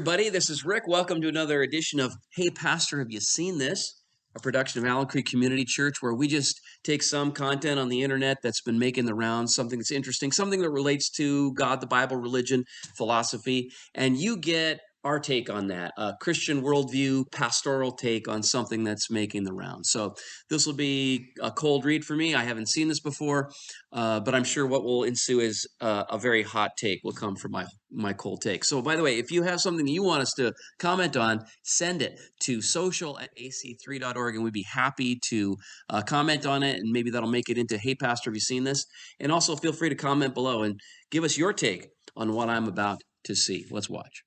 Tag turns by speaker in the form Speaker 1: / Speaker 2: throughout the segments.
Speaker 1: everybody. This is Rick. Welcome to another edition of Hey Pastor, Have You Seen This? A production of Allen Creek Community Church, where we just take some content on the internet that's been making the rounds, something that's interesting, something that relates to God, the Bible, religion, philosophy, and you get our take on that, a Christian worldview, pastoral take on something that's making the rounds. So this will be a cold read for me. I haven't seen this before, but I'm sure what will ensue is a very hot take will come from my cold take. So by the way, if you have something that you want us to comment on, send it to social@ac3.org, and we'd be happy to comment on it, and maybe that'll make it into, Hey Pastor, have you seen this? And also feel free to comment below and give us your take on what I'm about to see. Let's watch.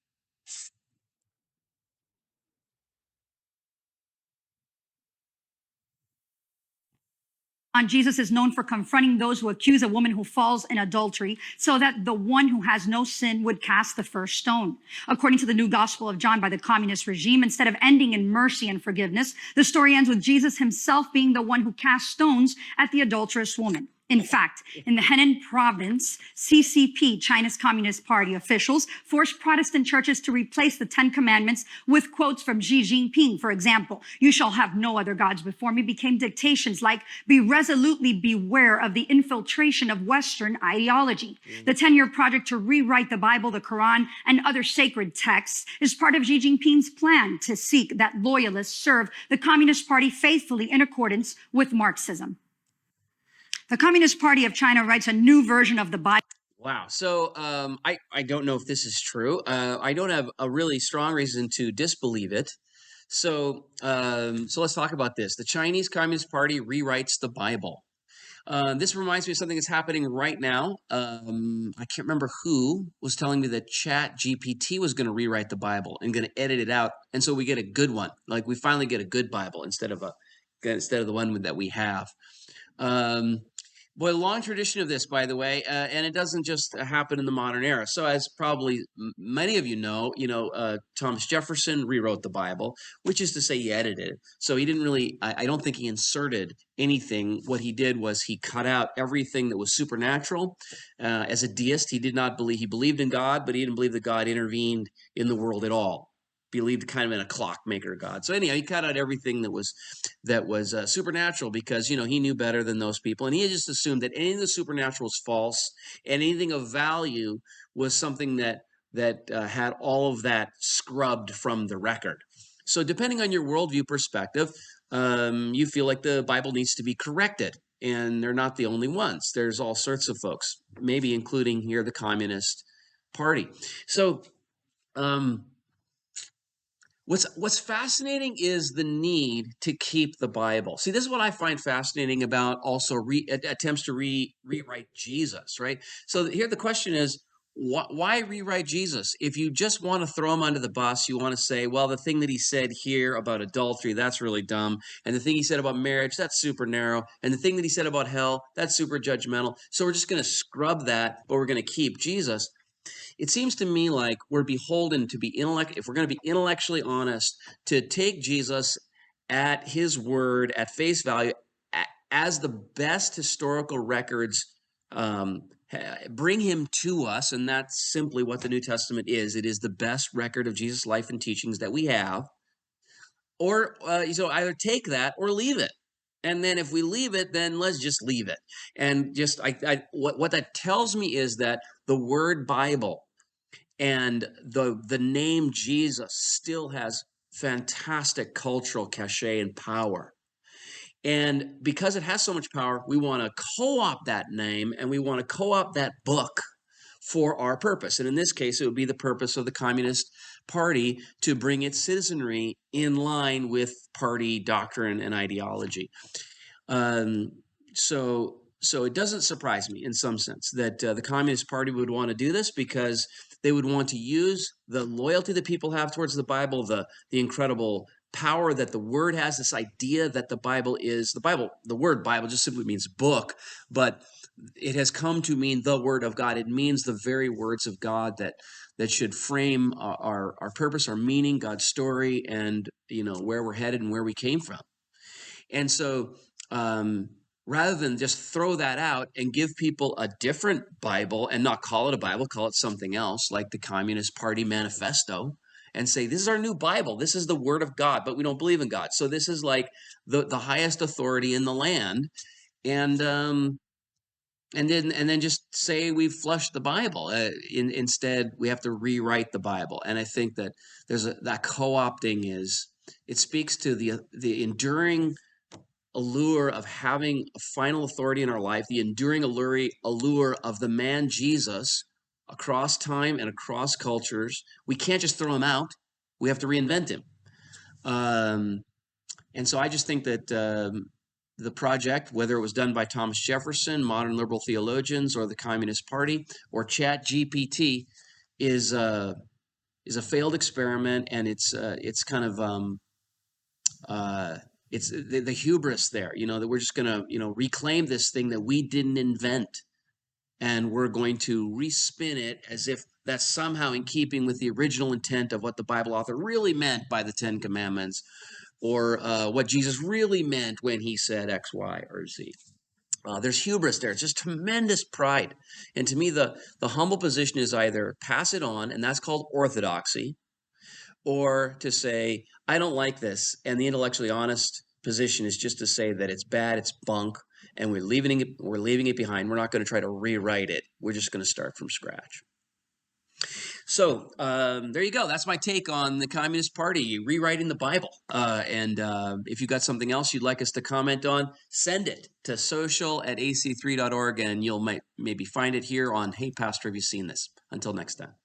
Speaker 2: Jesus is known for confronting those who accuse a woman who falls in adultery so that the one who has no sin would cast the first stone. According to the New Gospel of John by the communist regime, instead of ending in mercy and forgiveness, the story ends with Jesus himself being the one who cast stones at the adulterous woman. In fact, in the Henan province, CCP, China's Communist Party officials, forced Protestant churches to replace the 10 Commandments with quotes from Xi Jinping. For example, "You shall have no other gods before me," became dictations like, "Be resolutely beware of the infiltration of Western ideology." The 10-year project to rewrite the Bible, the Quran, and other sacred texts is part of Xi Jinping's plan to seek that loyalists serve the Communist Party faithfully in accordance with Marxism. The Communist Party of China writes a new version of the Bible.
Speaker 1: Wow. So I don't know if this is true. I don't have a really strong reason to disbelieve it. So let's talk about this. The Chinese Communist Party rewrites the Bible. This reminds me of something that's happening right now. I can't remember who was telling me that ChatGPT was going to rewrite the Bible and going to edit it out, and so we get a good one. Like we finally get a good Bible instead of the one that we have. Boy, long tradition of this, by the way, and it doesn't just happen in the modern era. So, as probably many of you know, Thomas Jefferson rewrote the Bible, which is to say, he edited it. So he didn't really. I don't think he inserted anything. What he did was he cut out everything that was supernatural. As a deist, he did not believe. He believed in God, but he didn't believe that God intervened in the world at all. Believed kind of in a clockmaker God. So anyhow, he cut out everything that was supernatural because he knew better than those people, and he just assumed that anything the supernatural was false, and anything of value was something that had all of that scrubbed from the record. So depending on your worldview perspective, you feel like the Bible needs to be corrected, and they're not the only ones. There's all sorts of folks, maybe including here the Communist Party. So. What's fascinating is the need to keep the Bible. See, this is what I find fascinating about also attempts to rewrite Jesus, right? So here the question is, why rewrite Jesus? If you just want to throw him under the bus, you want to say, well, the thing that he said here about adultery, that's really dumb. And the thing he said about marriage, that's super narrow. And the thing that he said about hell, that's super judgmental. So we're just going to scrub that, but we're going to keep Jesus. It seems to me like we're beholden to be if we're going to be intellectually honest, to take Jesus at his word, at face value, as the best historical records bring him to us, and that's simply what the New Testament is. It is the best record of Jesus' life and teachings that we have. Or so either take that or leave it. And then if we leave it, then let's just leave it. And just what that tells me is that the word Bible and the name Jesus still has fantastic cultural cachet and power. And because it has so much power, we want to co-opt that name, and we want to co-opt that book for our purpose. And in this case, it would be the purpose of the Communist Party to bring its citizenry in line with party doctrine and ideology. So it doesn't surprise me in some sense that the Communist Party would want to do this, because they would want to use the loyalty that people have towards the Bible, the incredible power that the word has, this idea that the Bible is the word Bible just simply means book, but it has come to mean the word of God. It means the very words of God that should frame our purpose, our meaning, God's story, and where we're headed and where we came from. And so rather than just throw that out and give people a different Bible and not call it a Bible, call it something else, like the Communist Party Manifesto, and say, this is our new Bible. This is the word of God, but we don't believe in God. So this is like the highest authority in the land. And then just say we've flushed the Bible. Instead, we have to rewrite the Bible. And I think that that co-opting it speaks to the enduring allure of having a final authority in our life, the enduring allure of the man Jesus across time and across cultures. We can't just throw him out. We have to reinvent him. And so I just think that the project, whether it was done by Thomas Jefferson, modern liberal theologians, or the Communist Party, or Chat GPT, is a failed experiment, and it's kind of it's the hubris there, that we're just going to reclaim this thing that we didn't invent, and we're going to respin it as if that's somehow in keeping with the original intent of what the Bible author really meant by the Ten Commandments, or what Jesus really meant when he said X, Y, or Z. There's hubris there. It's just tremendous pride. And to me, the humble position is either pass it on, and that's called orthodoxy, or to say, I don't like this. And the intellectually honest position is just to say that it's bad, it's bunk, and we're leaving it behind. We're not going to try to rewrite it. We're just going to start from scratch. So there you go. That's my take on the Communist Party rewriting the Bible. And if you got something else you'd like us to comment on, send it to social@ac3.org, and you'll maybe find it here on Hey Pastor, have you seen this? Until next time.